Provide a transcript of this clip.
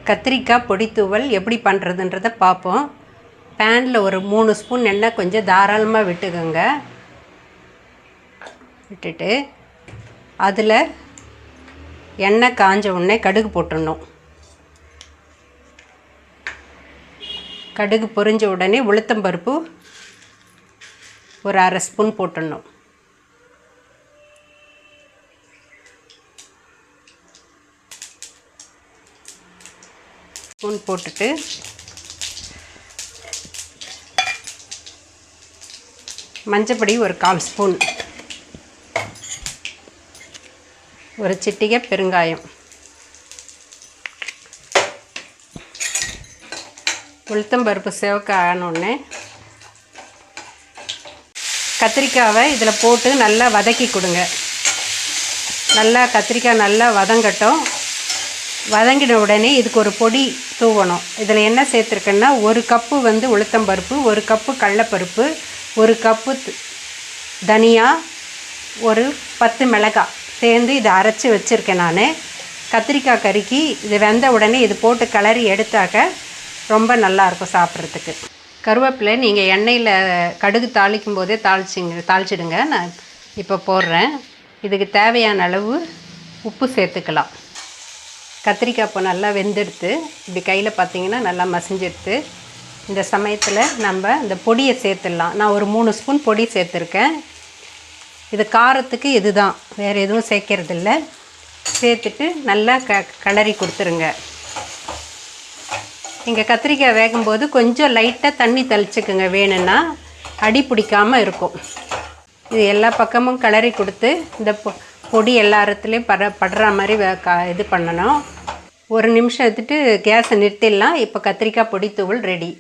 கத்திரிக்காய் பொடித்தூவல் எப்படி பண்ணுறதுன்றதை பார்ப்போம். பேனில் ஒரு 3 ஸ்பூன் எண்ணெய் கொஞ்சம் தாராளமாக விட்டுக்கோங்க. விட்டுட்டு அதில் எண்ணெய் காஞ்ச உடனே கடுகு போட்டுடணும். கடுகு பொரிஞ்ச உடனே உளுத்தம்பருப்பு ஒரு 1/2 ஸ்பூன் போட்டுடணும். ஸ்பூன் போட்டுட்டு மஞ்சப்பொடி ஒரு 1/4 ஸ்பூன், ஒரு சிட்டிகை பெருங்காயம், உளுத்தம்பருப்பு சிவக்க ஆனோடனே கத்திரிக்காவை இதில் போட்டு நல்லா வதக்கி கொடுங்க. நல்லா கத்திரிக்காய் நல்லா வதங்கட்டும். வதங்கின உடனே இதுக்கு ஒரு பொடி தூவணும். இதில் என்ன சேர்த்துருக்கேன்னா 1 கப்பு உளுத்தம்பருப்பு, 1 கப்பு கடலப்பருப்பு, 1 கப்பு தனியா, ஒரு 10 மிளகாய் சேர்ந்து இதை அரைச்சி வச்சுருக்கேன் நான். கத்திரிக்காய் கறிக்கு இது வெந்த உடனே இது போட்டு கிளறி எடுத்தாக்க ரொம்ப நல்லாயிருக்கும் சாப்பிட்றதுக்கு. கருவேப்பிலை நீங்கள் எண்ணெயில் கடுகு தாளிக்கும் போதே தாளிச்சிடுங்க. நான் இப்போ போடுறேன். இதுக்கு தேவையான அளவு உப்பு சேர்த்துக்கலாம். கத்திரிக்காய் இப்போ நல்லா வெந்தெடுத்து இப்படி கையில் பார்த்திங்கன்னா நல்லா மசிஞ்செடுத்து இந்த சமயத்தில் நம்ம இந்த பொடியை சேர்த்துடலாம். நான் ஒரு 3 ஸ்பூன் பொடி சேர்த்துருக்கேன். இது காரத்துக்கு இதுதான், வேறு எதுவும் சேர்க்கறதில்ல. சேர்த்துட்டு நல்லா கிளறி கொடுத்துருங்க. இங்கே கத்திரிக்காய் வேகும்போது கொஞ்சம் லைட்டாக தண்ணி தெளிச்சுக்குங்க, வேணும்னா அடி பிடிக்காமல் இருக்கும். இது எல்லா பக்கமும் கிளறி கொடுத்து இந்த பொடி எல்லா இடத்துலையும் படுற மாதிரி இது பண்ணணும். 1 நிமிஷம் எடுத்துகிட்டு கேஸை நிறுத்திடலாம். இப்போ கத்திரிக்காய் பொடி தூவல் ரெடி.